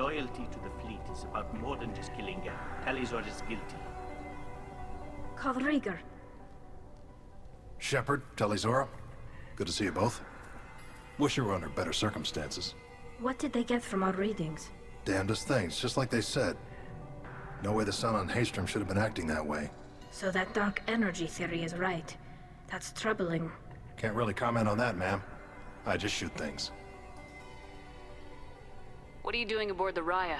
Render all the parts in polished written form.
Loyalty to the fleet is about more than just killing Geth. Tali'Zorah is guilty. Call Rieger. Shepard, Tali'Zorah. Good to see you both. Wish you were under better circumstances. What did they get from our readings? Damnedest things, just like they said. No way the sun on Haestrom should have been acting that way. So that dark energy theory is right. That's troubling. Can't really comment on that, ma'am. I just shoot things. What are you doing aboard the Raya?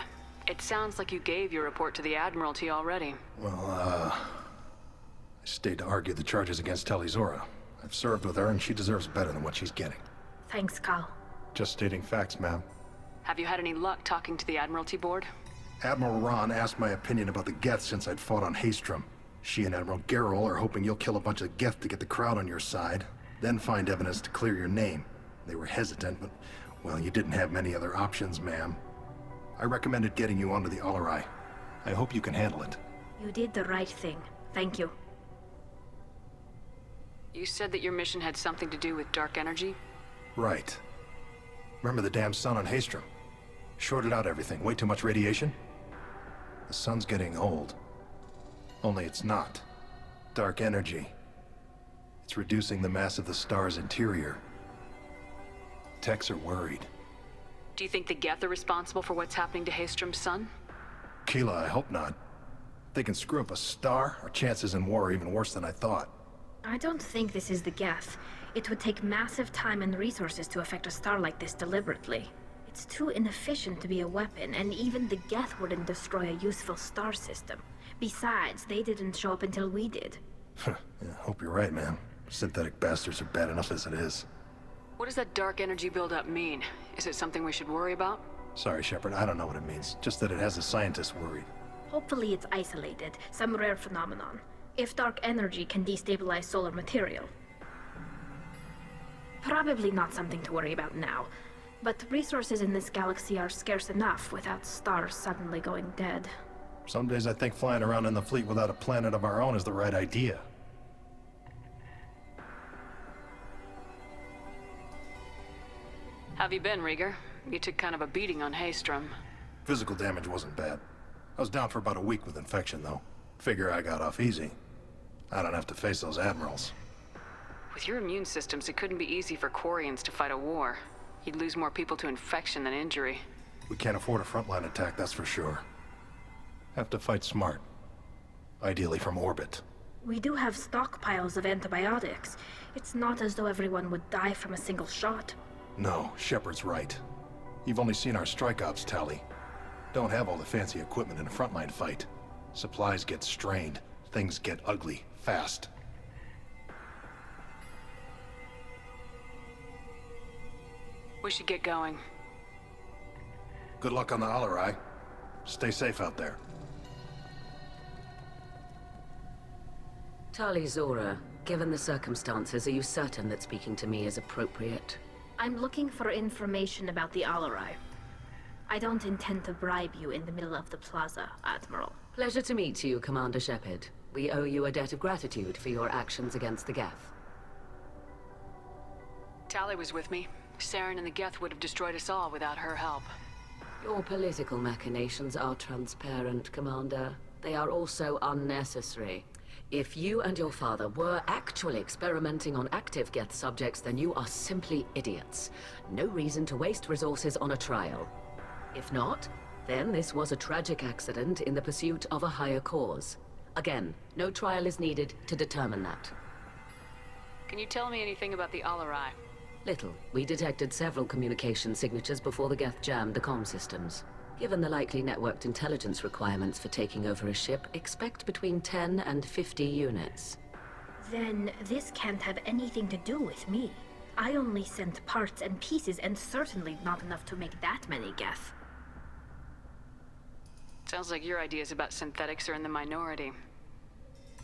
It sounds like you gave your report to the Admiralty already. Well, I stayed to argue the charges against Tali'Zorah. I've served with her, and she deserves better than what she's getting. Thanks, Cal. Just stating facts, ma'am. Have you had any luck talking to the Admiralty board? Admiral Ron asked my opinion about the Geth since I'd fought on Haestrom. She and Admiral Gerrel are hoping you'll kill a bunch of Geth to get the crowd on your side, then find evidence to clear your name. They were hesitant, but, well, you didn't have many other options, ma'am. I recommended getting you onto the Alarai. I hope you can handle it. You did the right thing. Thank you. You said that your mission had something to do with dark energy? Right. Remember the damn sun on Haestrom? Shorted out everything. Way too much radiation? The sun's getting old. Only it's not. Dark energy. It's reducing the mass of the star's interior. Techs are worried. Do you think the Geth are responsible for what's happening to Haestrom's sun? Keela, I hope not. If they can screw up a star, our chances in war are even worse than I thought. I don't think this is the Geth. It would take massive time and resources to affect a star like this deliberately. It's too inefficient to be a weapon, and even the Geth wouldn't destroy a useful star system. Besides, they didn't show up until we did. Yeah, hope you're right, man. Synthetic bastards are bad enough as it is. What does that dark energy buildup mean? Is it something we should worry about? Sorry, Shepard, I don't know what it means. Just that it has the scientists worried. Hopefully it's isolated, some rare phenomenon. If dark energy can destabilize solar material. Probably not something to worry about now. But resources in this galaxy are scarce enough without stars suddenly going dead. Some days I think flying around in the fleet without a planet of our own is the right idea. Have you been, Rieger? You took kind of a beating on Haestrom. Physical damage wasn't bad. I was down for about a week with infection, though. Figure I got off easy. I don't have to face those admirals. With your immune systems, it couldn't be easy for Quarians to fight a war. You'd lose more people to infection than injury. We can't afford a frontline attack, that's for sure. Have to fight smart. Ideally from orbit. We do have stockpiles of antibiotics. It's not as though everyone would die from a single shot. No, Shepard's right. You've only seen our strike ops tally. Don't have all the fancy equipment in a frontline fight. Supplies get strained. Things get ugly, fast. We should get going. Good luck on the Alarai. Stay safe out there. Tali'Zorah, given the circumstances, are you certain that speaking to me is appropriate? I'm looking for information about the Alarai. I don't intend to bribe you in the middle of the plaza, Admiral. Pleasure to meet you, Commander Shepard. We owe you a debt of gratitude for your actions against the Geth. Tali was with me. Saren and the Geth would have destroyed us all without her help. Your political machinations are transparent, Commander. They are also unnecessary. If you and your father were actually experimenting on active Geth subjects, then you are simply idiots. No reason to waste resources on a trial. If not, then this was a tragic accident in the pursuit of a higher cause. Again, no trial is needed to determine that. Can you tell me anything about the Alarai? Little. We detected several communication signatures before the Geth jammed the comm systems. Given the likely networked intelligence requirements for taking over a ship, expect between 10 and 50 units. Then this can't have anything to do with me. I only sent parts and pieces, and certainly not enough to make that many Geth. Sounds like your ideas about synthetics are in the minority.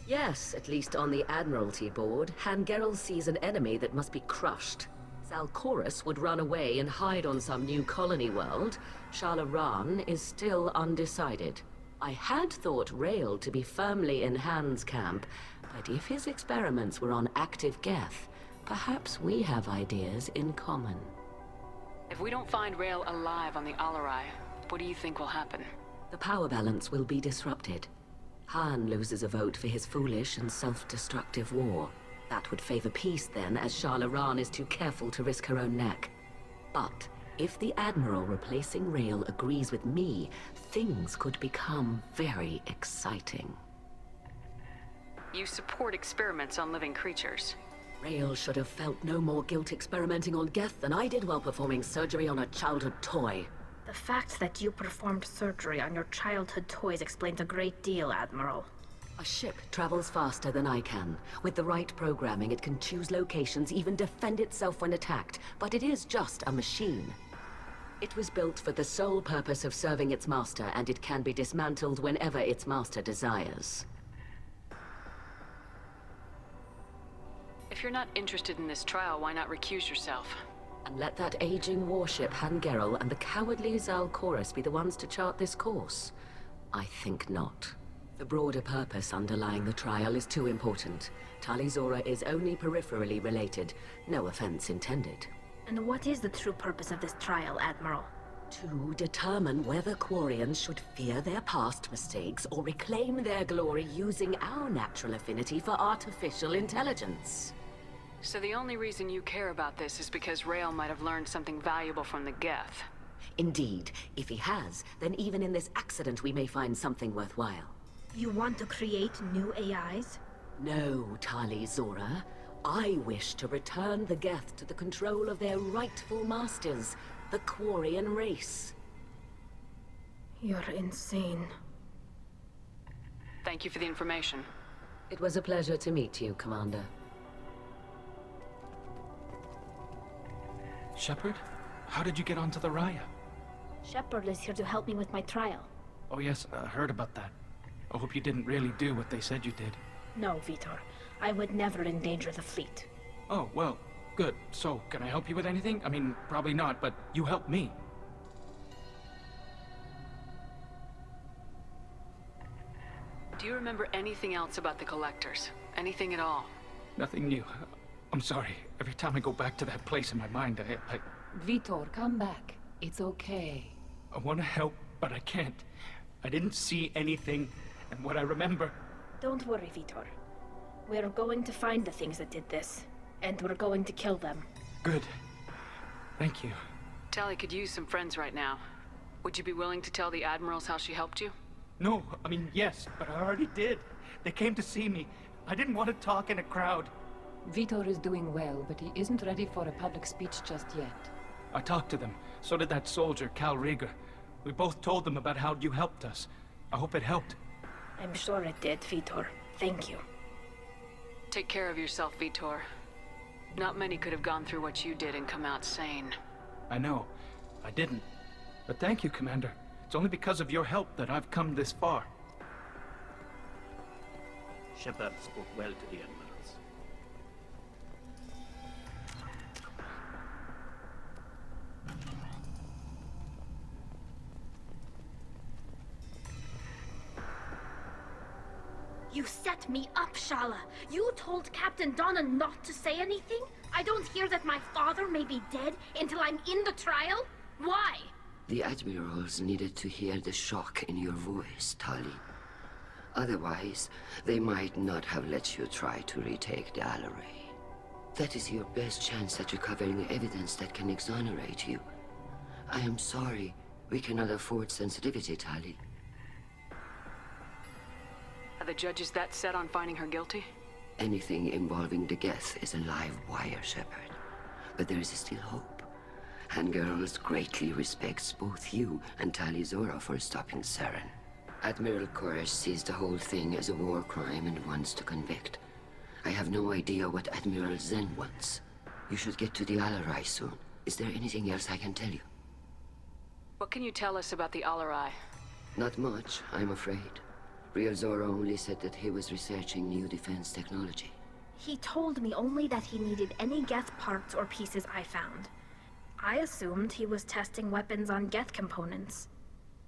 Yes, at least on the Admiralty board, Han Gerrel sees an enemy that must be crushed. Zalcorus would run away and hide on some new colony world. Shala is still undecided. I had thought Rael to be firmly in Han's camp, but if his experiments were on active Geth, perhaps we have ideas in common. If we don't find Rael alive on the Alarai, What do you think will happen? The power balance will be disrupted. Han loses a vote for his foolish and self-destructive war. That would favor peace then, as Shah Laran is too careful to risk her own neck. But if the Admiral replacing Rael agrees with me, things could become very exciting. You support experiments on living creatures. Rael should have felt no more guilt experimenting on Geth than I did while performing surgery on a childhood toy. The fact that you performed surgery on your childhood toys explains a great deal, Admiral. A ship travels faster than I can. With the right programming, it can choose locations, even defend itself when attacked. But it is just a machine. It was built for the sole purpose of serving its master, and it can be dismantled whenever its master desires. If you're not interested in this trial, why not recuse yourself? And let that aging warship Han Gerel and the cowardly Zal Chorus be the ones to chart this course? I think not. The broader purpose underlying the trial is too important. Tali Zora is only peripherally related. No offense intended. And what is the true purpose of this trial, Admiral? To determine whether Quarians should fear their past mistakes or reclaim their glory using our natural affinity for artificial intelligence. So the only reason you care about this is because Rael might have learned something valuable from the Geth. Indeed. If he has, then even in this accident we may find something worthwhile. You want to create new AIs? No, Tali Zora. I wish to return the Geth to the control of their rightful masters, the Quarian race. You're insane. Thank you for the information. It was a pleasure to meet you, Commander. Shepard? How did you get onto the Raya? Shepard is here to help me with my trial. Oh yes, I heard about that. I hope you didn't really do what they said you did. No, Vitor. I would never endanger the fleet. Oh, well, good. So, can I help you with anything? I mean, probably not, but you helped me. Do you remember anything else about the Collectors? Anything at all? Nothing new. I'm sorry. Every time I go back to that place in my mind, I Vitor, come back. It's okay. want to help, but I can't. I didn't see anything, and what I remember... Don't worry, Vitor. We're going to find the things that did this, and we're going to kill them. Good. Thank you. Tali could use some friends right now. Would you be willing to tell the Admirals how she helped you? No, I mean, yes, but I already did. They came to see me. I didn't want to talk in a crowd. Vitor is doing well, but he isn't ready for a public speech just yet. I talked to them. So did that soldier, Cal Rieger. We both told them about how you helped us. I hope it helped. I'm sure it did, Vitor. Thank you. Take care of yourself, Vitor. Not many could have gone through what you did and come out sane. I know. I didn't. But thank you, Commander. It's only because of your help that I've come this far. Shepard spoke well to the Admirals. You set me up, Shala. You told Captain Donna not to say anything? I don't hear that my father may be dead until I'm in the trial? Why? The Admirals needed to hear the shock in your voice, Tali. Otherwise, they might not have let you try to retake the Alaray. That is your best chance at recovering evidence that can exonerate you. I am sorry. We cannot afford sensitivity, Tali. Are the judges that set on finding her guilty? Anything involving the Geth is a live wire, Shepard. But there is still hope. Han Gerels greatly respects both you and Tali Zora for stopping Saren. Admiral Koresh sees the whole thing as a war crime and wants to convict. I have no idea what Admiral Zen wants. You should get to the Alarai soon. Is there anything else I can tell you? What can you tell us about the Alarai? Not much, I'm afraid. Real Zora only said that he was researching new defense technology. He told me only that he needed any Geth parts or pieces I found. I assumed he was testing weapons on Geth components.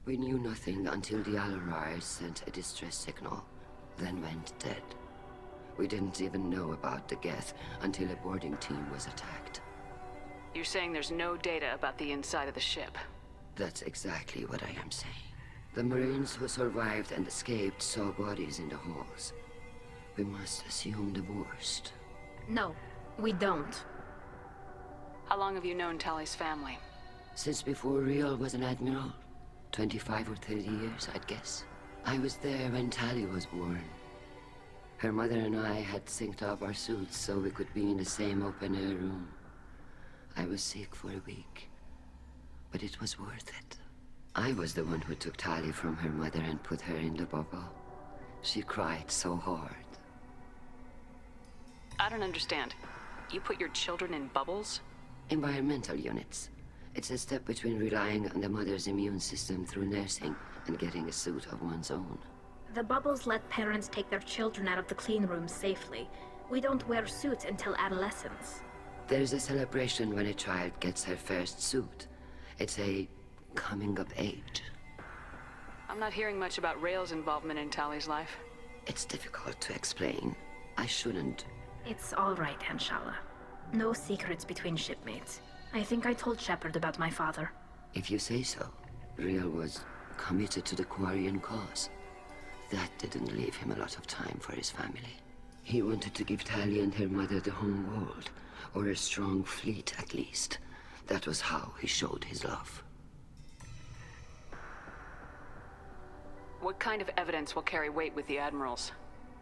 We knew nothing until the Alarai sent a distress signal, then went dead. We didn't even know about the Geth until a boarding team was attacked. You're saying there's no data about the inside of the ship? That's exactly what I am saying. The Marines who survived and escaped saw bodies in the halls. We must assume the worst. No, we don't. How long have you known Tally's family? Since before Riel was an admiral. 25 or 30 years, I'd guess. I was there when Tally was born. Her mother and I had synced up our suits so we could be in the same open-air room. I was sick for a week, but it was worth it. I was the one who took Tally from her mother and put her in the bubble. She cried so hard. I don't understand. You put your children in bubbles? Environmental units. It's a step between relying on the mother's immune system through nursing and getting a suit of one's own. The bubbles let parents take their children out of the clean rooms safely. We don't wear suits until adolescence. There's a celebration when a child gets her first suit. It's a coming of age. I'm not hearing much about Rael's involvement in Tally's life. It's difficult to explain. I shouldn't. It's all right, Anshala. No secrets between shipmates. I think I told Shepard about my father. If you say so. Riel was committed to the Quarian cause. That didn't leave him a lot of time for his family. He wanted to give Tally and her mother the home world, or a strong fleet at least. That was how he showed his love. What kind of evidence will carry weight with the Admirals?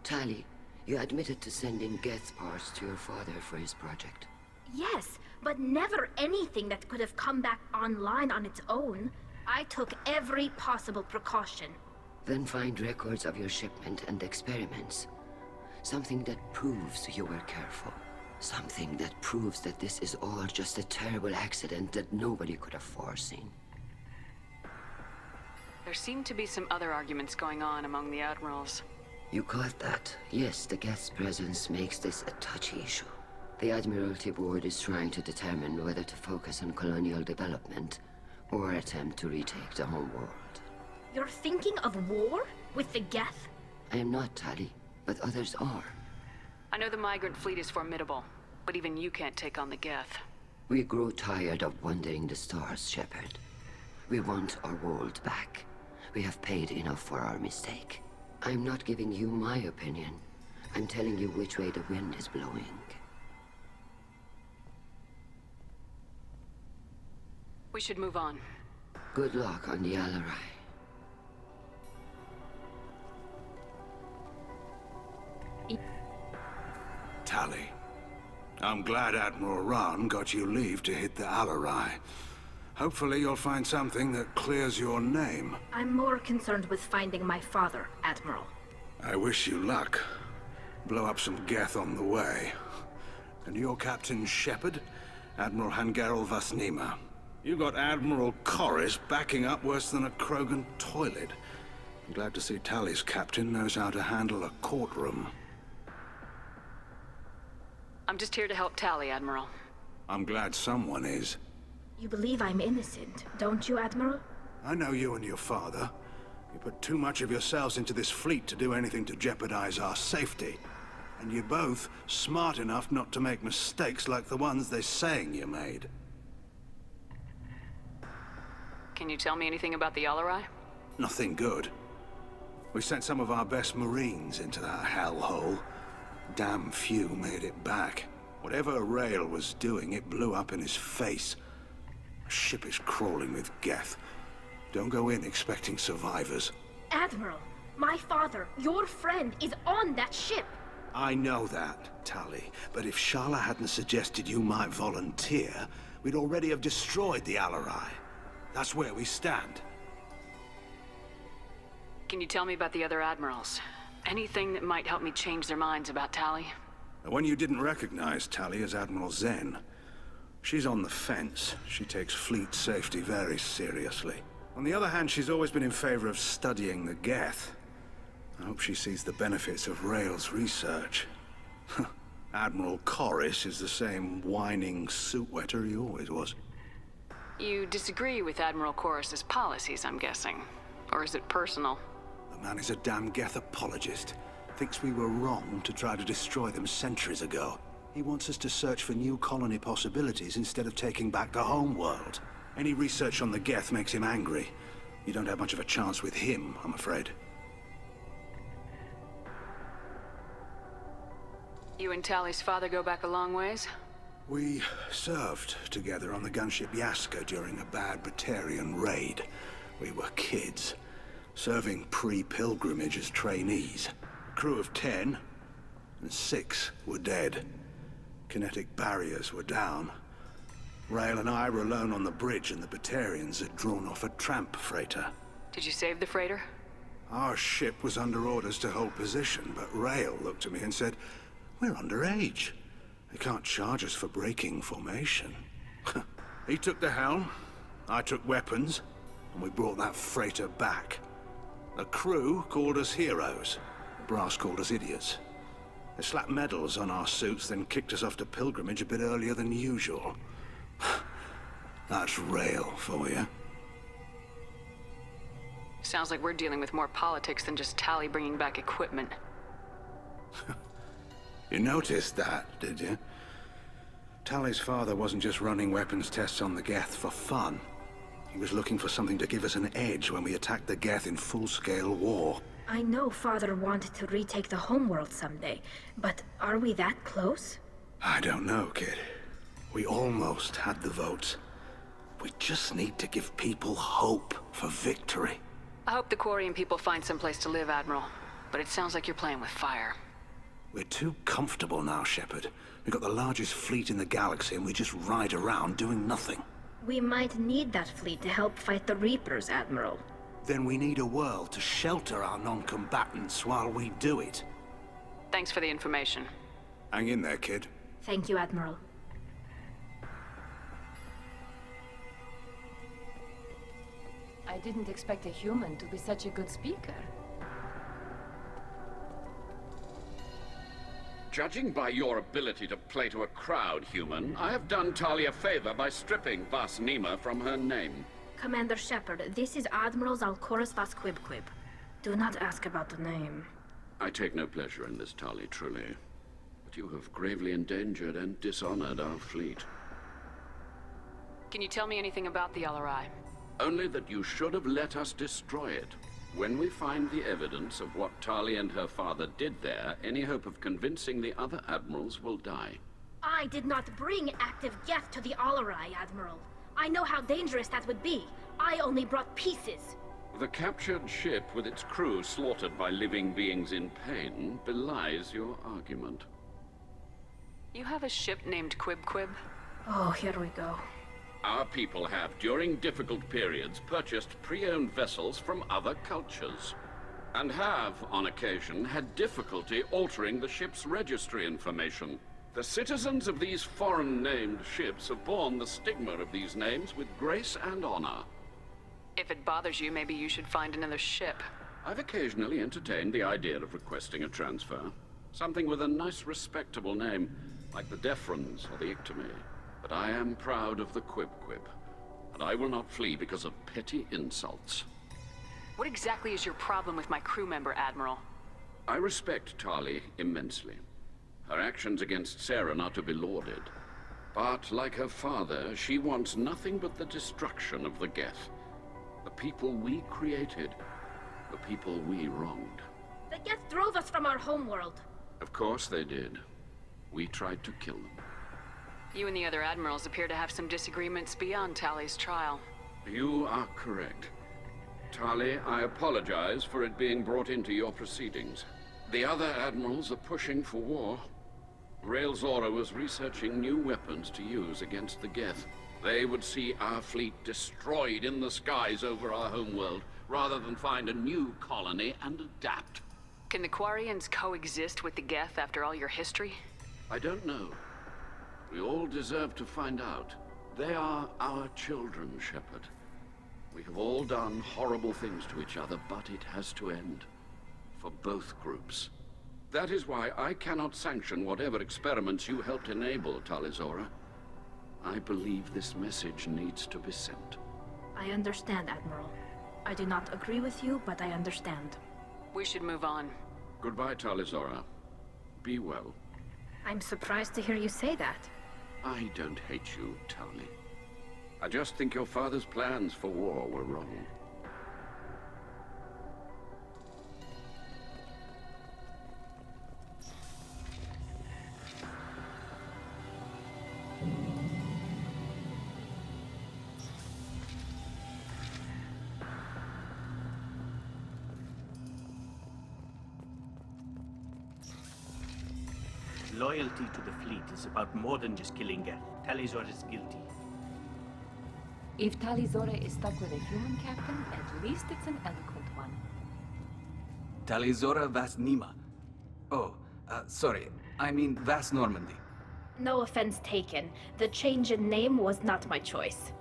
Tally, you admitted to sending Geth parts to your father for his project. Yes, but never anything that could have come back online on its own. I took every possible precaution. Then find records of your shipment and experiments. Something that proves you were careful. Something that proves that this is all just a terrible accident that nobody could have foreseen. There seem to be some other arguments going on among the Admirals. You caught that? Yes, the Geth's presence makes this a touchy issue. The Admiralty Board is trying to determine whether to focus on colonial development or attempt to retake the home world. You're thinking of war? With the Geth? I am not, Tally, but others are. I know the migrant fleet is formidable, but even you can't take on the Geth. We grow tired of wandering the stars, Shepard. We want our world back. We have paid enough for our mistake. I'm not giving you my opinion. I'm telling you which way the wind is blowing. We should move on. Good luck on the Alarai. Tally, I'm glad Admiral Rahn got you leave to hit the Alarai. Hopefully you'll find something that clears your name. I'm more concerned with finding my father, Admiral. I wish you luck. Blow up some Geth on the way. And your Captain Shepard? Admiral Hangarel Vasnima. You got Admiral Corris backing up worse than a Krogan toilet. I'm glad to see Tally's captain knows how to handle a courtroom. I'm just here to help Tally, Admiral. I'm glad someone is. You believe I'm innocent, don't you, Admiral? I know you and your father. You put too much of yourselves into this fleet to do anything to jeopardize our safety. And you're both smart enough not to make mistakes like the ones they're saying you made. Can you tell me anything about the Alarai? Nothing good. We sent some of our best Marines into that hellhole. Damn few made it back. Whatever Rael was doing, it blew up in his face. A ship is crawling with Geth. Don't go in expecting survivors. Admiral, my father, your friend, is on that ship. I know that, Tally. But if Shala hadn't suggested you might volunteer, we'd already have destroyed the Alarai. That's where we stand. Can you tell me about the other Admirals? Anything that might help me change their minds about Tally? The one you didn't recognize, Tally, is Admiral Zen. She's on the fence. She takes fleet safety very seriously. On the other hand, she's always been in favor of studying the Geth. I hope she sees the benefits of Rael's research. Admiral Corris is the same whining suit-wetter he always was. You disagree with Admiral Corris's policies, I'm guessing. Or is it personal? The man is a damn Geth apologist. Thinks we were wrong to try to destroy them centuries ago. He wants us to search for new colony possibilities instead of taking back the home world. Any research on the Geth makes him angry. You don't have much of a chance with him, I'm afraid. You and Tally's father go back a long ways? We served together on the gunship Yaska during a bad Batarian raid. We were kids, serving pre-pilgrimage as trainees. Crew of 10, and 6 were dead. Kinetic barriers were down. Rael and I were alone on the bridge, and the Batarians had drawn off a tramp freighter. Did you save the freighter? Our ship was under orders to hold position, but Rael looked at me and said, "We're underage. They can't charge us for breaking formation." He took the helm, I took weapons, and we brought that freighter back. The crew called us heroes. The brass called us idiots. They slapped medals on our suits, then kicked us off to pilgrimage a bit earlier than usual. That's Rael for you. Sounds like we're dealing with more politics than just Tally bringing back equipment. You noticed that, did you? Tally's father wasn't just running weapons tests on the Geth for fun. He was looking for something to give us an edge when we attacked the Geth in full-scale war. I know Father wanted to retake the homeworld someday, but are we that close? I don't know, kid. We almost had the votes. We just need to give people hope for victory. I hope the Quarian people find someplace to live, Admiral. But it sounds like you're playing with fire. We're too comfortable now, Shepard. We've got the largest fleet in the galaxy and we just ride around doing nothing. We might need that fleet to help fight the Reapers, Admiral. Then we need a world to shelter our non-combatants while we do it. Thanks for the information. Hang in there, kid. Thank you, Admiral. I didn't expect a human to be such a good speaker. Judging by your ability to play to a crowd, human, I have done Tali a favor by stripping Vas Nima from her name. Commander Shepard, this is Admiral Zalkoris Vas Quibquib. Do not ask about the name. I take no pleasure in this, Tali, truly. But you have gravely endangered and dishonored our fleet. Can you tell me anything about the LRI? Only that you should have let us destroy it. When we find the evidence of what Tali and her father did there, any hope of convincing the other admirals will die. I did not bring active Geth to the Alarai, Admiral. I know how dangerous that would be. I only brought pieces. The captured ship with its crew slaughtered by living beings in pain belies your argument. You have a ship named Quibquib? Oh, here we go. Our people have, during difficult periods, purchased pre-owned vessels from other cultures, and have, on occasion, had difficulty altering the ship's registry information. The citizens of these foreign-named ships have borne the stigma of these names with grace and honor. If it bothers you, maybe you should find another ship. I've occasionally entertained the idea of requesting a transfer. Something with a nice, respectable name, like the Defrons or the Ictomy. But I am proud of the Quibquib, and I will not flee because of petty insults. What exactly is your problem with my crew member, Admiral? I respect Tali immensely. Her actions against Saren are to be lauded. But, like her father, she wants nothing but the destruction of the Geth. The people we created, the people we wronged. The Geth drove us from our homeworld. Of course they did. We tried to kill them. You and the other admirals appear to have some disagreements beyond Tali's trial. You are correct. Tali, I apologize for it being brought into your proceedings. The other admirals are pushing for war. Rael Zora was researching new weapons to use against the Geth. They would see our fleet destroyed in the skies over our homeworld, rather than find a new colony and adapt. Can the Quarians coexist with the Geth after all your history? I don't know. We all deserve to find out. They are our children, Shepard. We have all done horrible things to each other, but it has to end. For both groups. That is why I cannot sanction whatever experiments you helped enable, Talizora. I believe this message needs to be sent. I understand, Admiral. I do not agree with you, but I understand. We should move on. Goodbye, Talizora. Be well. I'm surprised to hear you say that. I don't hate you, Tali. I just think your father's plans for war were wrong. Loyalty to the fleet is about more than just killing Geth. Talizor is guilty. If Talizora is stuck with a human captain, at least it's an eloquent one. Talizora Vas Nima. Oh, sorry. I mean Vas Normandy. No offense taken. The change in name was not my choice.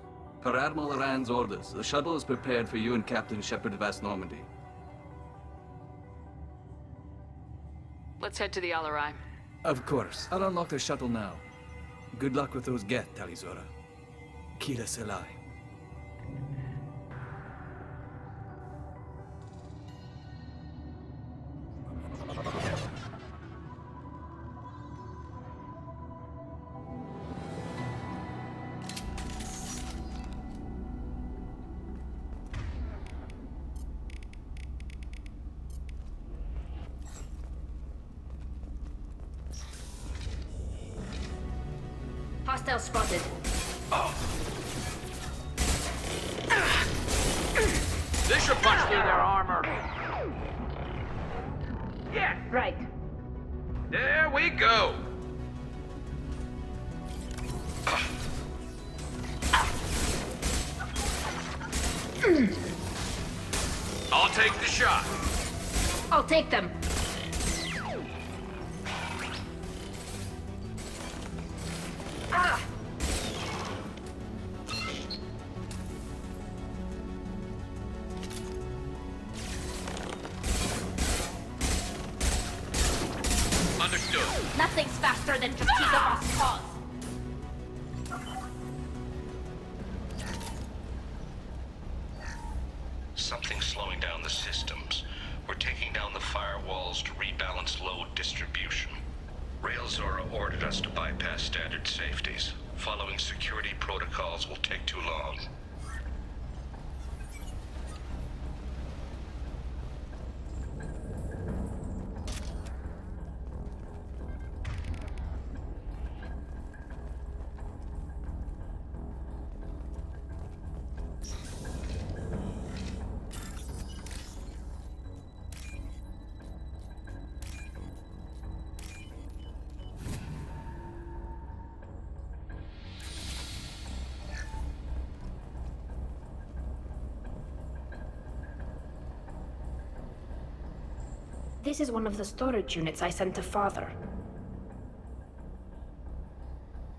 Per Admiral Rand's orders, the shuttle is prepared for you and Captain Shepard Vas Normandy. Let's head to the Alarai. Of course. I'll unlock the shuttle now. Good luck with those Geth, Talizora. Kila Selai. Hostile spotted. This should punch through their armor. Yeah, right. There we go. I'll take the shot. I'll take them. Ah! Understood. Nothing's faster than Dratigavas' cause. Something's slowing down the systems. We're taking down the firewalls to rebalance load distribution. Railzora ordered us to bypass standard safeties. Following security protocols will take too long. This is one of the storage units I sent to Father.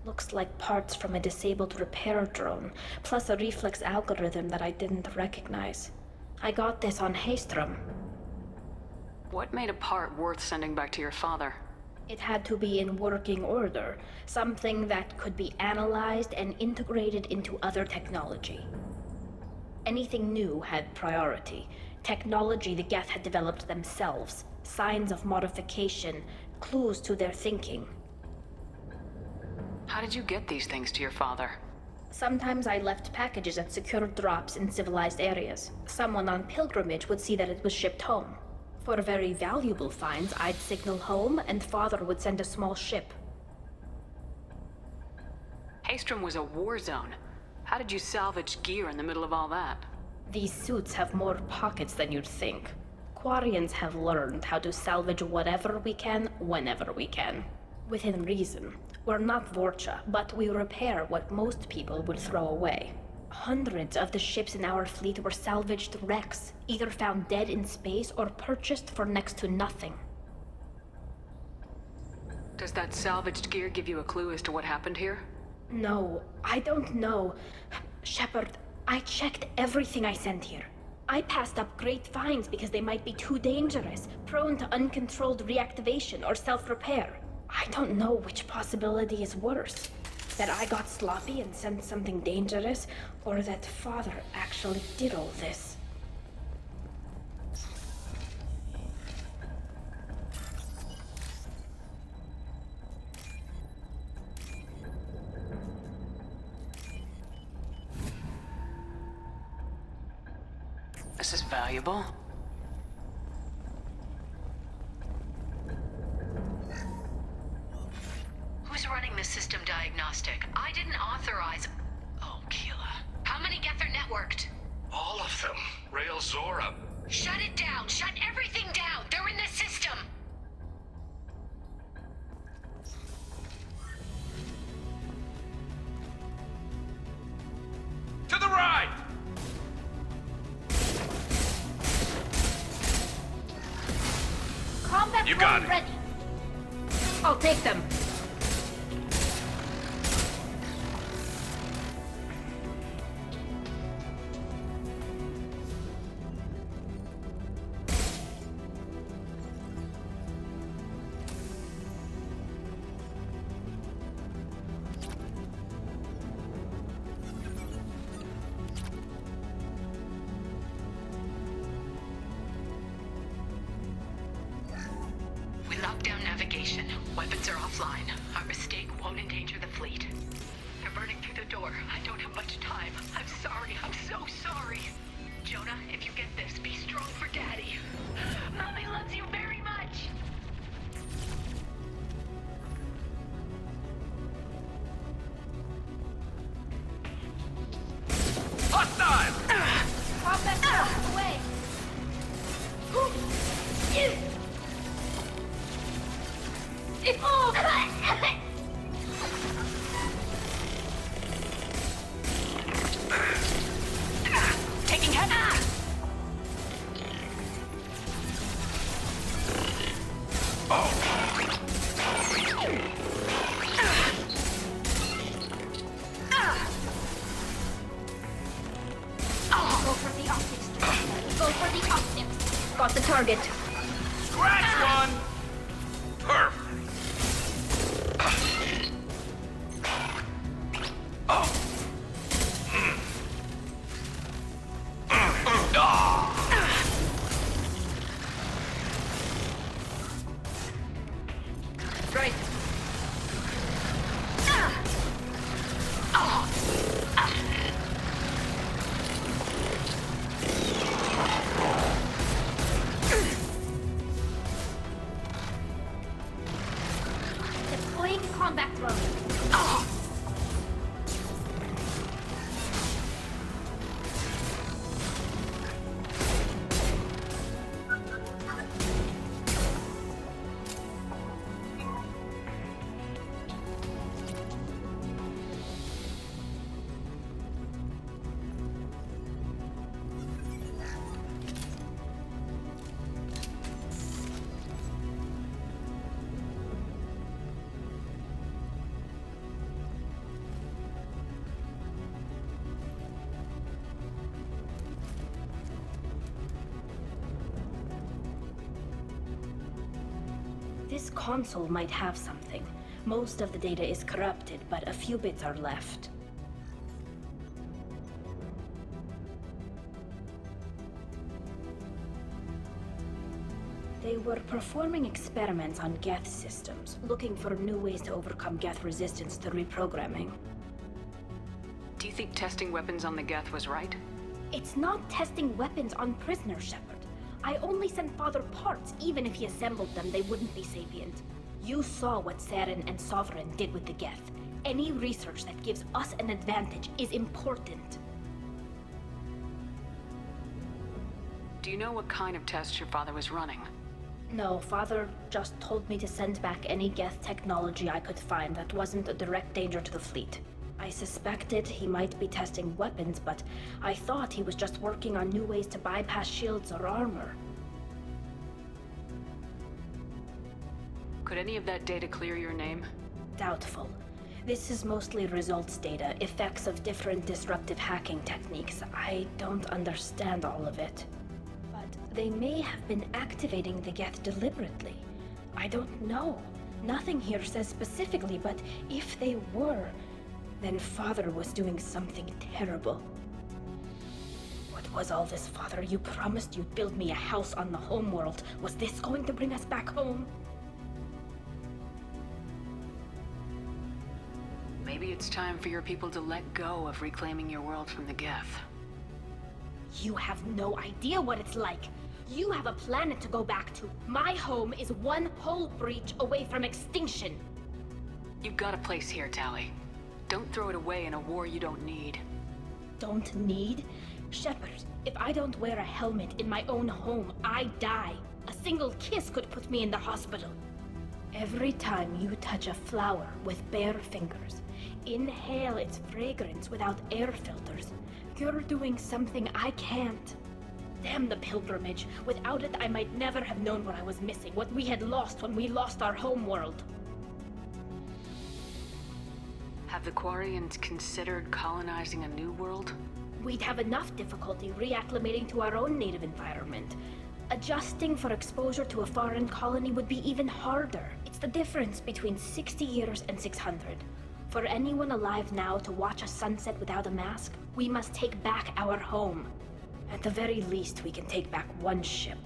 Looks like parts from a disabled repair drone, plus a reflex algorithm that I didn't recognize. I got this on Haestrom. What made a part worth sending back to your father? It had to be in working order, something that could be analyzed and integrated into other technology. Anything new had priority. Technology the Geth had developed themselves, signs of modification, clues to their thinking. How did you get these things to your father? Sometimes I left packages at secure drops in civilized areas. Someone on pilgrimage would see that it was shipped home. For very valuable finds, I'd signal home, and Father would send a small ship. Haestrom was a war zone. How did you salvage gear in the middle of all that? These suits have more pockets than you'd think. Quarians have learned how to salvage whatever we can, whenever we can. Within reason. We're not Vorcha, but we repair what most people would throw away. Hundreds of the ships in our fleet were salvaged wrecks, either found dead in space or purchased for next to nothing. Does that salvaged gear give you a clue as to what happened here? No, I don't know. Shepard, I checked everything I sent here. I passed up great finds because they might be too dangerous, prone to uncontrolled reactivation or self-repair. I don't know which possibility is worse. That I got sloppy and sent something dangerous, or that Father actually did all this. This is valuable. Who's running the system diagnostic? I didn't authorize... Oh, Keela. How many Geth are networked? All of them. Rail Zora. Shut it down! Shut everything down! They're in the system! To the right! Combat You got it. ready. I'll take them. We locked down navigation. Weapons are offline. Our mistake won't endanger the fleet. They're burning through the door. I don't have much time. I'm sorry. I'm so sorry. Jonah, if you get this, be strong for Daddy. Mommy loves you very much. Hostile! Combat out of the way. Taking head. Go for the optics. Go for the optics. Got the target. Scratch one! Perf! Right. Deploying combat drone. This console might have something. Most of the data is corrupted, but a few bits are left. They were performing experiments on Geth systems, looking for new ways to overcome Geth resistance to reprogramming. Do you think testing weapons on the Geth was right? It's not testing weapons on prisoners, Shepard. I only sent Father parts. Even if he assembled them, they wouldn't be sapient. You saw what Saren and Sovereign did with the Geth. Any research that gives us an advantage is important. Do you know what kind of tests your father was running? No, Father just told me to send back any Geth technology I could find that wasn't a direct danger to the fleet. I suspected he might be testing weapons, but I thought he was just working on new ways to bypass shields or armor. Could any of that data clear your name? Doubtful. This is mostly results data, effects of different disruptive hacking techniques. I don't understand all of it. But they may have been activating the Geth deliberately. I don't know. Nothing here says specifically, but if they were, then Father was doing something terrible. What was all this, Father? You promised you'd build me a house on the homeworld. Was this going to bring us back home? Maybe it's time for your people to let go of reclaiming your world from the Geth. You have no idea what it's like. You have a planet to go back to. My home is one hull breach away from extinction. You've got a place here, Tali. Don't throw it away in a war you don't need. Don't need? Shepard, if I don't wear a helmet in my own home, I die. A single kiss could put me in the hospital. Every time you touch a flower with bare fingers, inhale its fragrance without air filters, you're doing something I can't. Damn the pilgrimage. Without it, I might never have known what I was missing, what we had lost when we lost our home world. Have the Quarians considered colonizing a new world? We'd have enough difficulty reacclimating to our own native environment. Adjusting for exposure to a foreign colony would be even harder. It's the difference between 60 years and 600. For anyone alive now to watch a sunset without a mask, we must take back our home. At the very least, we can take back one ship.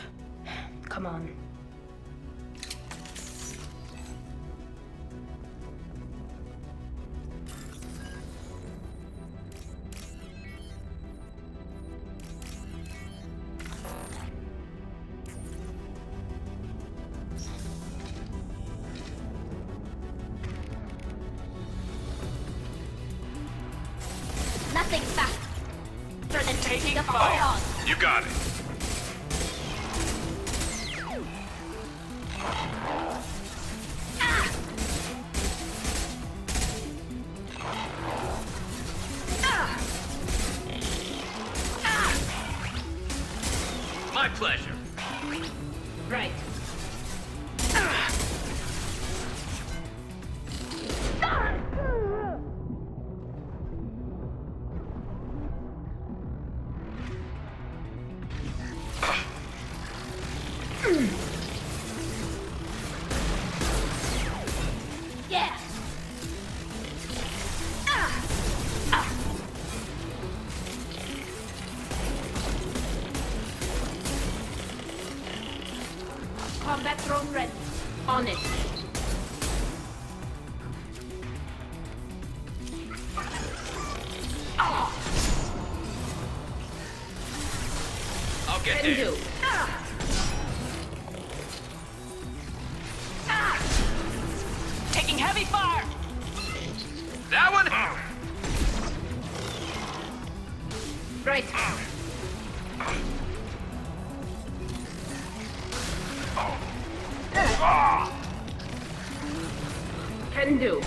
Come on. Nothing faster than taking a fire. You got it. My pleasure. Right. Yeah. Combat drone ready. On it. I'll get Can there. do. Taking heavy fire! That one? Right. Can do.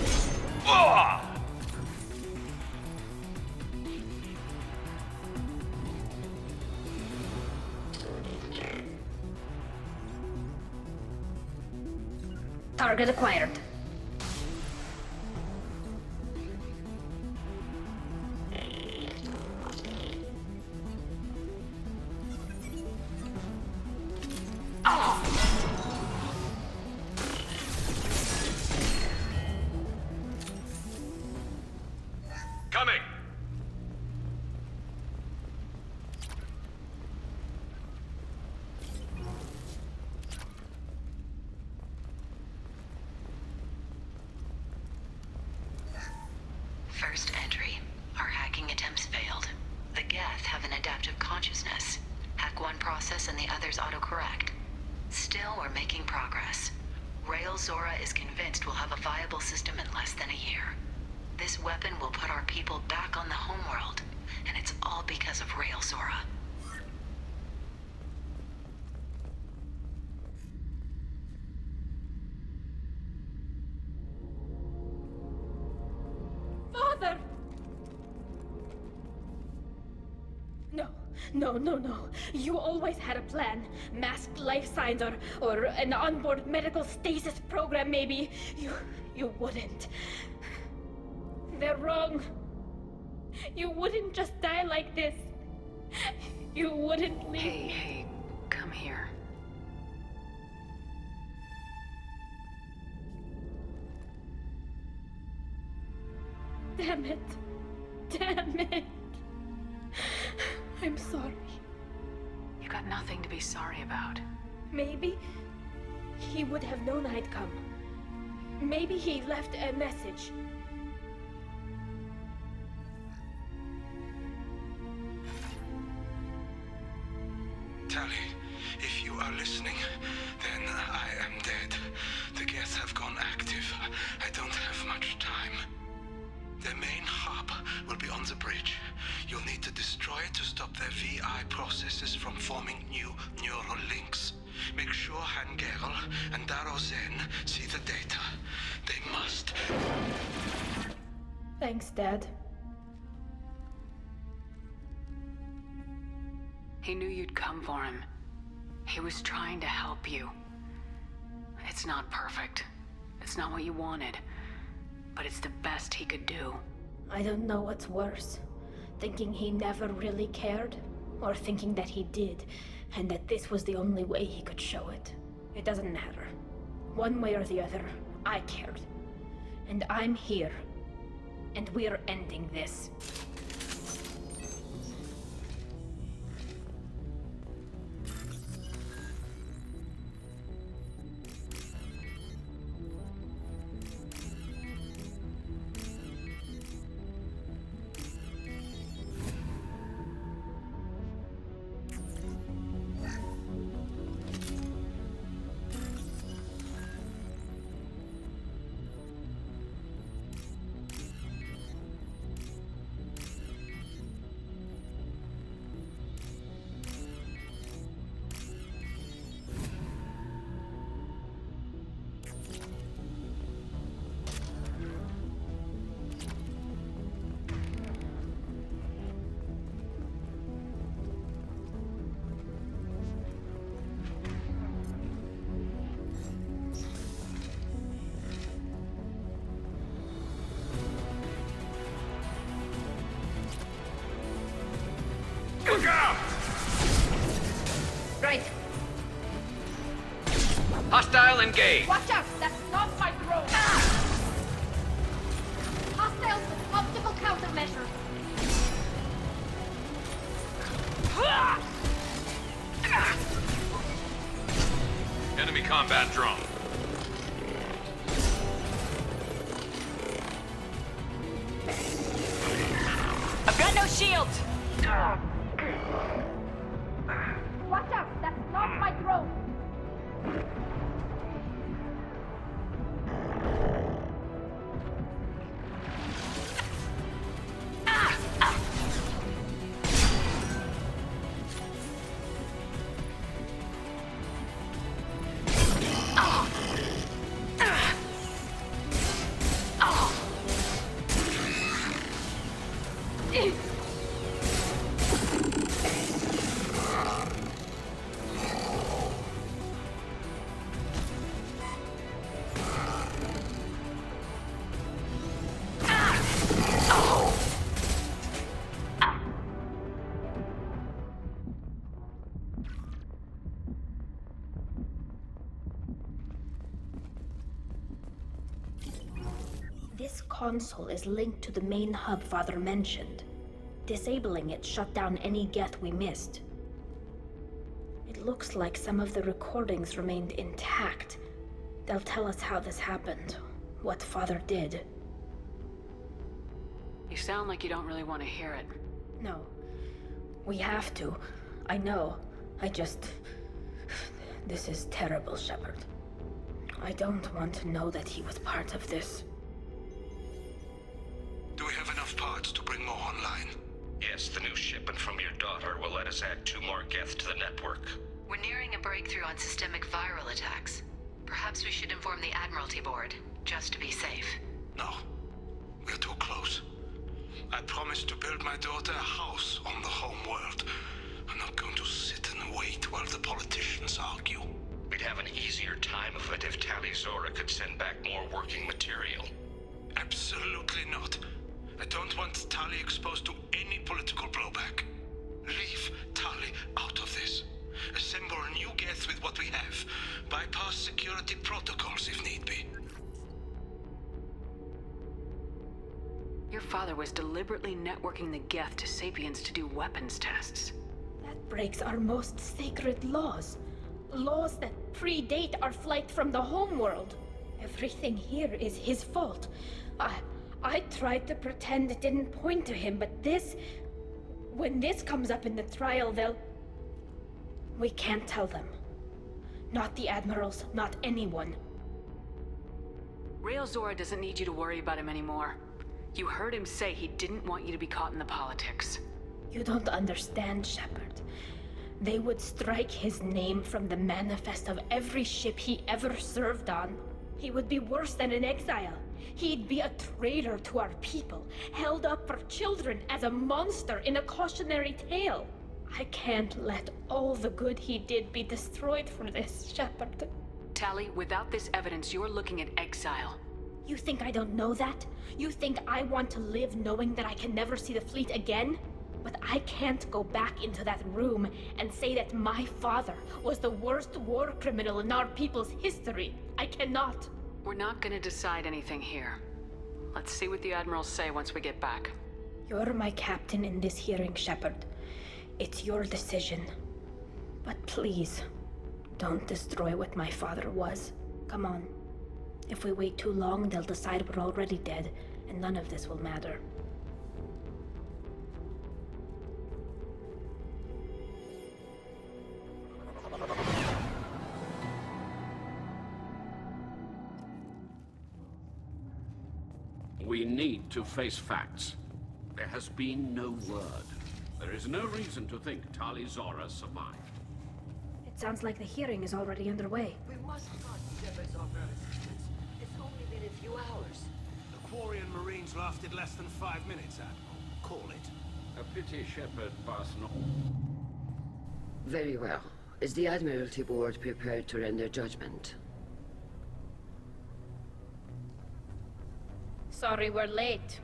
Target acquired. Coming. First entry. Our hacking attempts failed. The Geth have an adaptive consciousness. Hack one process and the others autocorrect. Still, we're making progress. Rael Zora is convinced we'll have a viable system in less than a year. This weapon will put our people back on the homeworld, and it's all because of Rael Zora. Father! No. You always had a plan. Masked life signs or an onboard medical stasis program, maybe. You wouldn't. They're wrong. You wouldn't just die like this. You wouldn't leave me. Hey, come here. Damn it. I'm sorry. You got nothing to be sorry about. Maybe he would have known I'd come. Maybe he left a message. Tali, if you are listening, then I am dead. The Geth have gone active. I don't have much time. Their main hub will be on the bridge. You'll need to destroy it to stop their VI processes from forming new neural links. Make sure Hangerl and Daro Zen see the data. They must. Thanks, Dad. He knew you'd come for him. He was trying to help you. It's not perfect. It's not what you wanted. But it's the best he could do. I don't know what's worse. Thinking he never really cared, or thinking that he did, and that this was the only way he could show it. It doesn't matter. One way or the other, I cared. And I'm here. And we're ending this. Look out! Right. Hostile engaged. Watch out! That's not my drone! Hostiles with optical countermeasure. Enemy combat drone. I've got no shield! Watch out! That's not my drone! This console is linked to the main hub Father mentioned. Disabling it shut down any Geth we missed. It looks like some of the recordings remained intact. They'll tell us how this happened, what Father did. You sound like you don't really want to hear it. No. We have to. I know. This is terrible, Shepard. I don't want to know that he was part of this. Do we have enough parts to bring more online? Yes, the new shipment from your daughter will let us add 2 more Geth to the network. We're nearing a breakthrough on systemic viral attacks. Perhaps we should inform the Admiralty Board, just to be safe. No. We're too close. I promised to build my daughter a house on the home world. I'm not going to sit and wait while the politicians argue. We'd have an easier time of it if Tali Zora could send back more working material. Absolutely not. I don't want Tali exposed to any political blowback. Leave Tali out of this. Assemble new Geth with what we have. Bypass security protocols if need be. Your father was deliberately networking the Geth to Sapiens to do weapons tests. That breaks our most sacred laws. Laws that predate our flight from the homeworld. Everything here is his fault. I tried to pretend it didn't point to him, but when this comes up in the trial, they'll... We can't tell them. Not the admirals, not anyone. Rael Zora doesn't need you to worry about him anymore. You heard him say he didn't want you to be caught in the politics. You don't understand, Shepard. They would strike his name from the manifest of every ship he ever served on. He would be worse than an exile. He'd be a traitor to our people, held up for children as a monster in a cautionary tale. I can't let all the good he did be destroyed for this, Shepard. Tali, without this evidence, you're looking at exile. You think I don't know that? You think I want to live knowing that I can never see the fleet again? But I can't go back into that room and say that my father was the worst war criminal in our people's history. I cannot. We're not gonna decide anything here. Let's see what the admirals say once we get back. You're my captain in this hearing, Shepard. It's your decision. But please, don't destroy what my father was. Come on. If we wait too long, they'll decide we're already dead, and none of this will matter. We need to face facts. There has been no word. There is no reason to think Tali Zora survived. It sounds like the hearing is already underway. We must not jeopardize our assistance. It's only been a few hours. The Quarian Marines lasted less than 5 minutes, Admiral. Call it. A pity Shepard passed not. Very well. Is the Admiralty Board prepared to render judgment? Sorry we're late.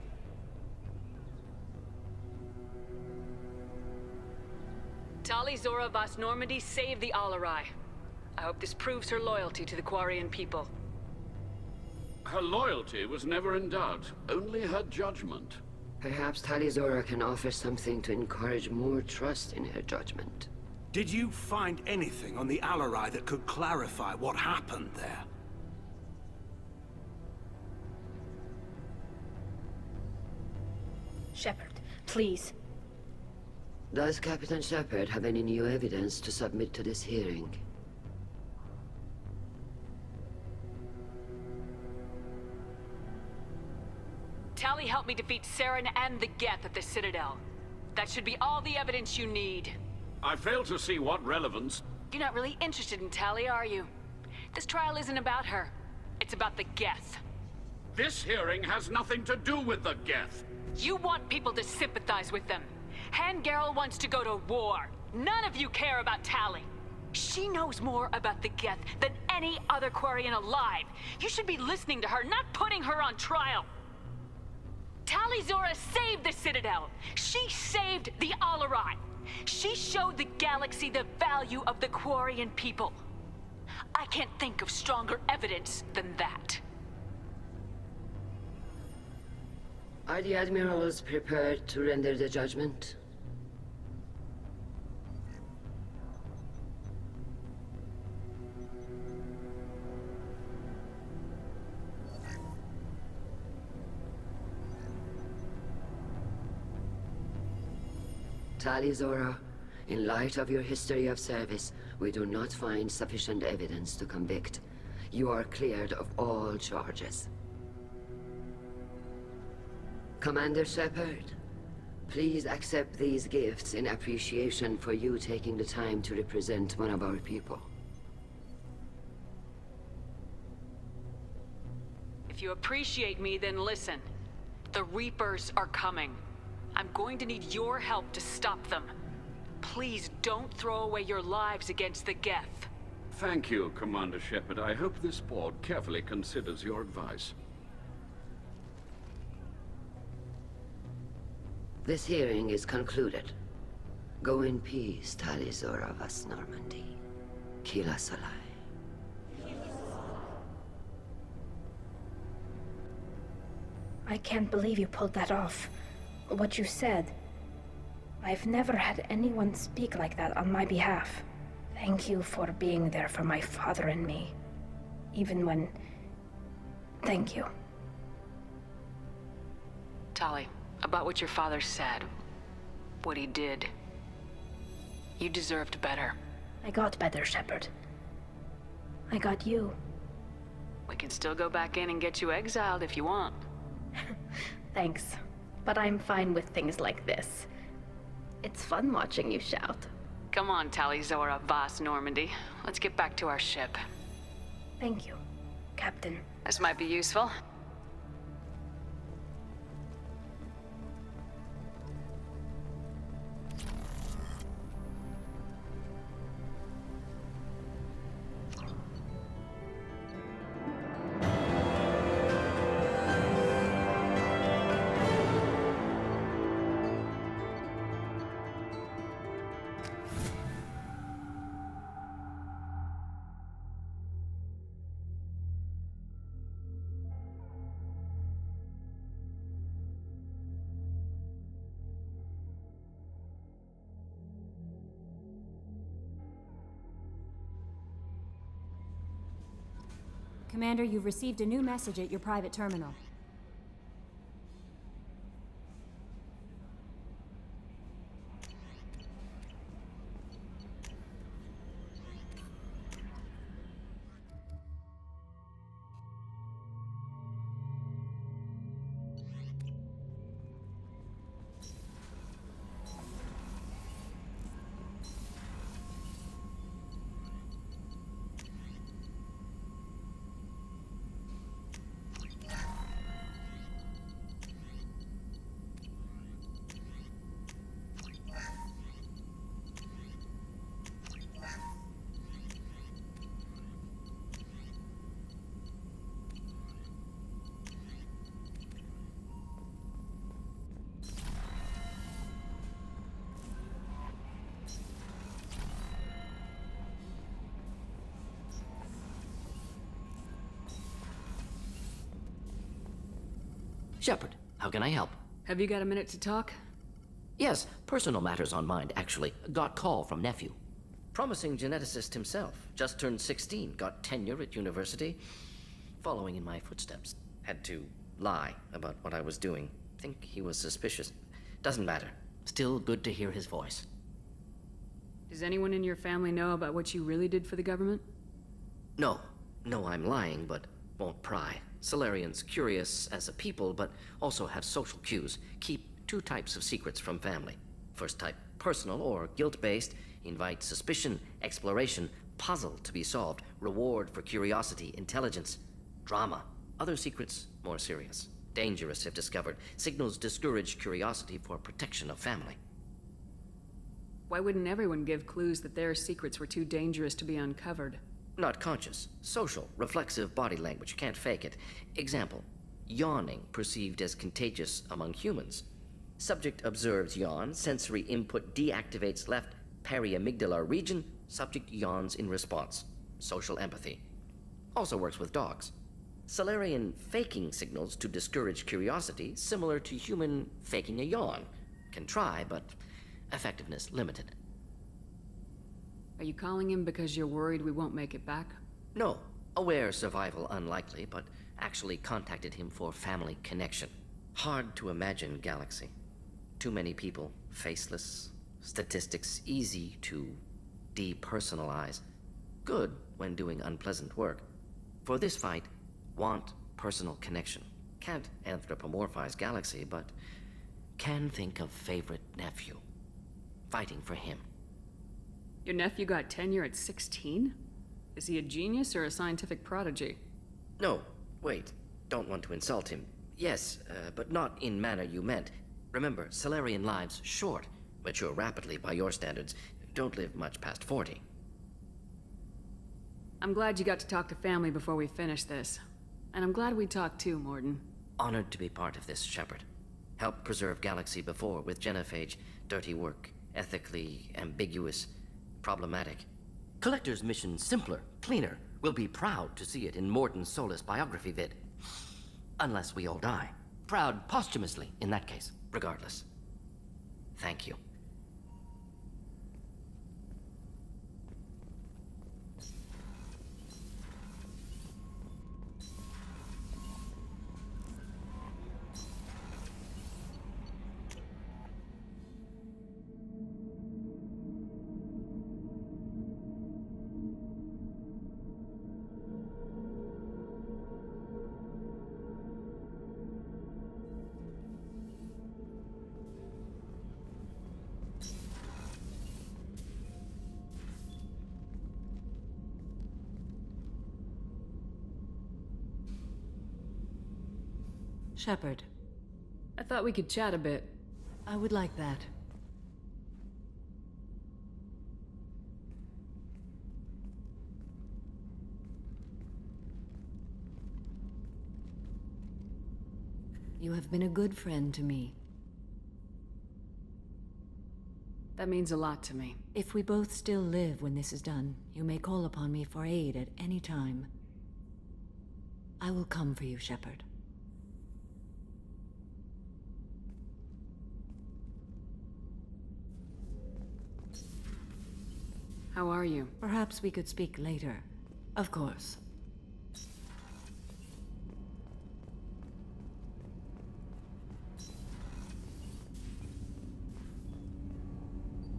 Tali Zora Vas Normandy saved the Alarai. I hope this proves her loyalty to the Quarian people. Her loyalty was never in doubt, only her judgment. Perhaps Tali Zora can offer something to encourage more trust in her judgment. Did you find anything on the Alarai that could clarify what happened there? Shepard, please. Does Captain Shepard have any new evidence to submit to this hearing? Tali helped me defeat Saren and the Geth at the Citadel. That should be all the evidence you need. I fail to see what relevance... You're not really interested in Tali, are you? This trial isn't about her. It's about the Geth. This hearing has nothing to do with the Geth. You want people to sympathize with them. Hangarel wants to go to war. None of you care about Tali. She knows more about the Geth than any other Quarian alive. You should be listening to her, not putting her on trial. Tali Zora saved the Citadel. She saved the Alarai. She showed the galaxy the value of the Quarian people. I can't think of stronger evidence than that. Are the admirals prepared to render the judgment? Tali Zora, in light of your history of service, we do not find sufficient evidence to convict. You are cleared of all charges. Commander Shepard, please accept these gifts in appreciation for you taking the time to represent one of our people. If you appreciate me, then listen. The Reapers are coming. I'm going to need your help to stop them. Please don't throw away your lives against the Geth. Thank you, Commander Shepard. I hope this board carefully considers your advice. This hearing is concluded. Go in peace, Tali Zora Vas Normandy. Kila Salai. I can't believe you pulled that off. What you said. I've never had anyone speak like that on my behalf. Thank you for being there for my father and me. Even when... Thank you. Tali, about what your father said, what he did. You deserved better. I got better, Shepard. I got you. We can still go back in and get you exiled if you want. Thanks. But I'm fine with things like this. It's fun watching you shout. Come on, Tali'Zorah, Voss Normandy. Let's get back to our ship. Thank you, Captain. This might be useful. Commander, you've received a new message at your private terminal. Shepard, how can I help? Have you got a minute to talk? Yes, personal matters on mind, actually. Got call from nephew. Promising geneticist himself. Just turned 16, got tenure at university. Following in my footsteps. Had to lie about what I was doing. Think he was suspicious. Doesn't matter. Still good to hear his voice. Does anyone in your family know about what you really did for the government? No. No, I'm lying, but won't pry. Solarians curious as a people, but also have social cues. Keep two types of secrets from family. First type, personal or guilt-based, invite suspicion, exploration, puzzle to be solved, reward for curiosity, intelligence, drama. Other secrets, more serious. Dangerous if discovered. Signals discourage curiosity for protection of family. Why wouldn't everyone give clues that their secrets were too dangerous to be uncovered? Not conscious. Social, reflexive body language. Can't fake it. Example. Yawning perceived as contagious among humans. Subject observes yawn. Sensory input deactivates left periamygdalar region. Subject yawns in response. Social empathy. Also works with dogs. Solarian faking signals to discourage curiosity, similar to human faking a yawn. Can try, but effectiveness limited. Are you calling him because you're worried we won't make it back? No. Aware survival unlikely, but actually contacted him for family connection. Hard to imagine galaxy. Too many people, faceless, statistics easy to depersonalize. Good when doing unpleasant work. For this fight, want personal connection. Can't anthropomorphize galaxy, but can think of favorite nephew. Fighting for him. Your nephew got tenure at 16? Is he a genius or a scientific prodigy? No, wait. Don't want to insult him. Yes, but not in manner you meant. Remember, Solarian lives short. Mature rapidly by your standards. Don't live much past 40. I'm glad you got to talk to family before we finish this. And I'm glad we talked too, Mordin. Honored to be part of this, Shepard. Helped preserve Galaxy before with Genophage. Dirty work. Ethically ambiguous. Problematic. Collector's mission simpler, cleaner. We'll be proud to see it in Mordin Solus biography vid. Unless we all die. Proud posthumously, in that case. Regardless. Thank you. Shepard. I thought we could chat a bit. I would like that. You have been a good friend to me. That means a lot to me. If we both still live when this is done, you may call upon me for aid at any time. I will come for you, Shepard. How are you? Perhaps we could speak later. Of course.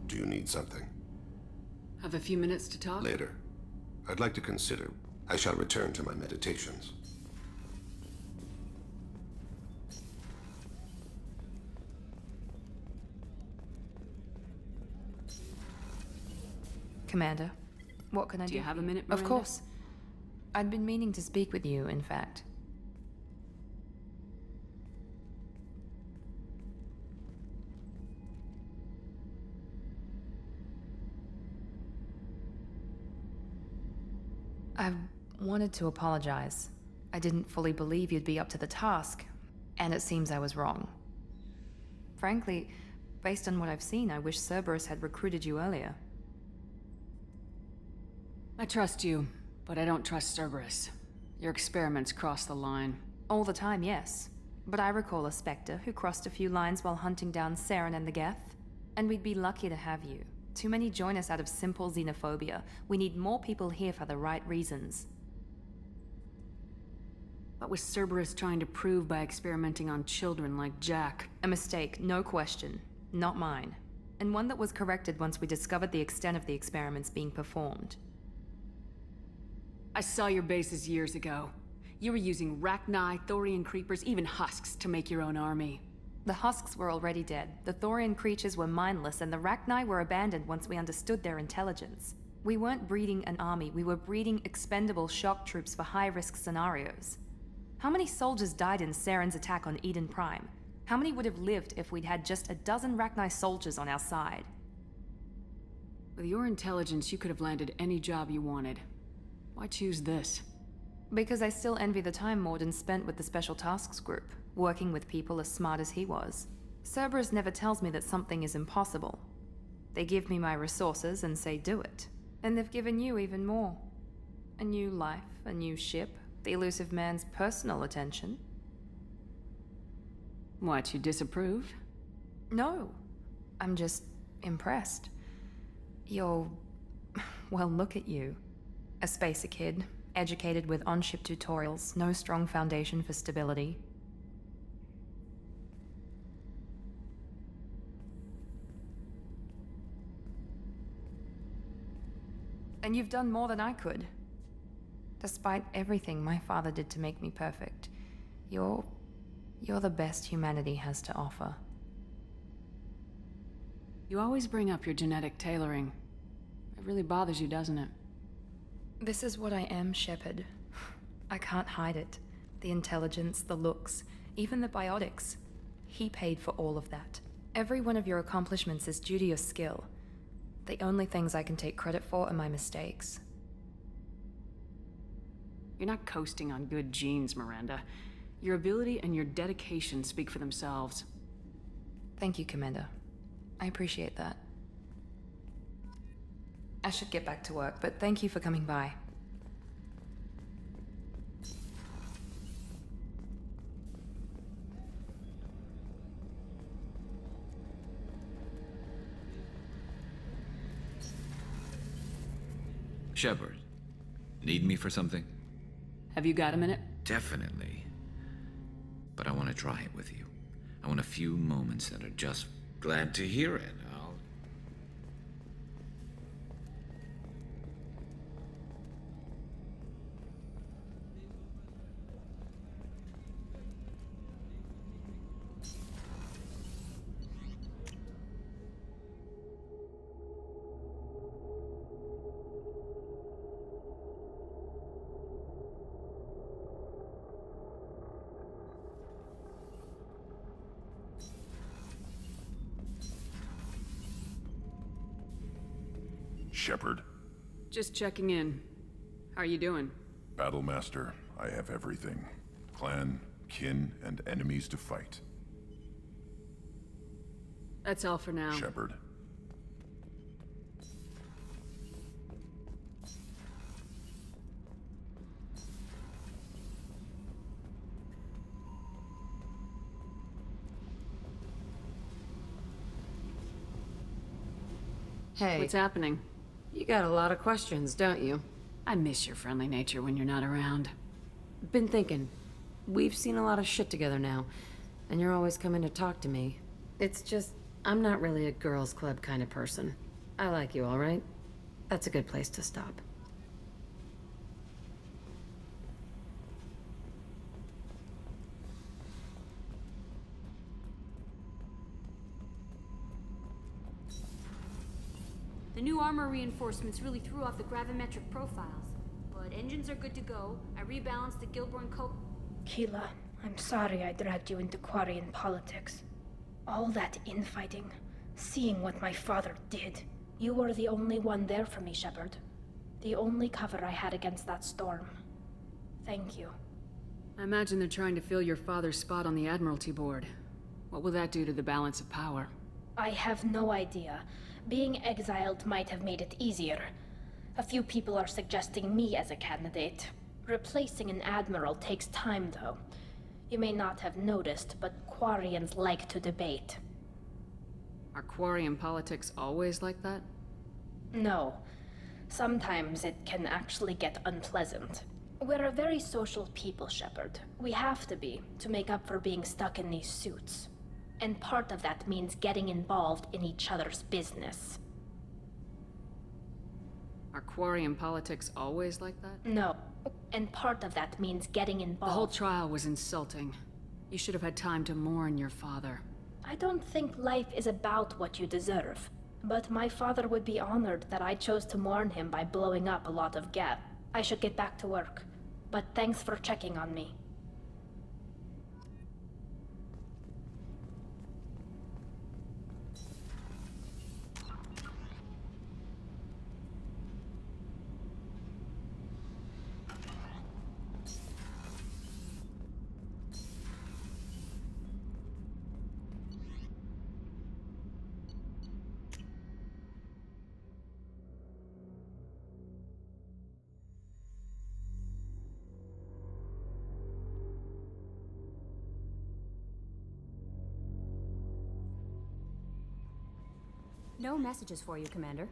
Do you need something? Have a few minutes to talk? Later. I'd like to consider. I shall return to my meditations. Commander, what can I do? Do you have a minute, Of Miranda? course. I'd been meaning to speak with you, in fact. I wanted to apologize. I didn't fully believe you'd be up to the task, and it seems I was wrong. Frankly, based on what I've seen, I wish Cerberus had recruited you earlier. I trust you, but I don't trust Cerberus. Your experiments cross the line. All the time, yes. But I recall a Spectre who crossed a few lines while hunting down Saren and the Geth. And we'd be lucky to have you. Too many join us out of simple xenophobia. We need more people here for the right reasons. What was Cerberus trying to prove by experimenting on children like Jack? A mistake, no question. Not mine. And one that was corrected once we discovered the extent of the experiments being performed. I saw your bases years ago. You were using Rachni, Thorian creepers, even husks to make your own army. The husks were already dead, the Thorian creatures were mindless, and the Rachni were abandoned once we understood their intelligence. We weren't breeding an army, we were breeding expendable shock troops for high-risk scenarios. How many soldiers died in Saren's attack on Eden Prime? How many would have lived if we'd had just a dozen Rachni soldiers on our side? With your intelligence, you could have landed any job you wanted. Why choose this? Because I still envy the time Morden spent with the Special Tasks Group, working with people as smart as he was. Cerberus never tells me that something is impossible. They give me my resources and say do it. And they've given you even more. A new life, a new ship, the elusive man's personal attention. What, you disapprove? No. I'm just impressed. You're... well, look at you. A spacer kid, educated with on-ship tutorials, no strong foundation for stability. And you've done more than I could. Despite everything my father did to make me perfect, you're the best humanity has to offer. You always bring up your genetic tailoring. It really bothers you, doesn't it? This is what I am, Shepard. I can't hide it. The intelligence, the looks, even the biotics. He paid for all of that. Every one of your accomplishments is due to your skill. The only things I can take credit for are my mistakes. You're not coasting on good genes, Miranda. Your ability and your dedication speak for themselves. Thank you, Commander. I appreciate that. I should get back to work, but thank you for coming by. Shepard, need me for something? Have you got a minute? Definitely. But I want to try it with you. I want a few moments that are just glad to hear it. Shepard. Just checking in. How are you doing? Battlemaster, I have everything. Clan, kin, and enemies to fight. That's all for now. Shepard. Hey. What's happening? You got a lot of questions, don't you? I miss your friendly nature when you're not around. Been thinking. We've seen a lot of shit together now, and you're always coming to talk to me. It's just, I'm not really a girls' club kind of person. I like you, all right? That's a good place to stop. The new armor reinforcements really threw off the gravimetric profiles. But engines are good to go. I rebalanced the Gilborn Keela, I'm sorry I dragged you into Quarian politics. All that infighting, seeing what my father did. You were the only one there for me, Shepard. The only cover I had against that storm. Thank you. I imagine they're trying to fill your father's spot on the Admiralty Board. What will that do to the balance of power? I have no idea. Being exiled might have made it easier. A few people are suggesting me as a candidate. Replacing an admiral takes time, though. You may not have noticed, but Quarians like to debate. Are Quarian politics always like that? No. Sometimes it can actually get unpleasant. We're a very social people, Shepard. We have to be, to make up for being stuck in these suits. And part of that means getting involved in each other's business. Are Quarian politics always like that? No. And part of that means getting involved. The whole trial was insulting. You should have had time to mourn your father. I don't think life is about what you deserve. But my father would be honored that I chose to mourn him by blowing up a lot of gas. I should get back to work. But thanks for checking on me. No messages for you, Commander.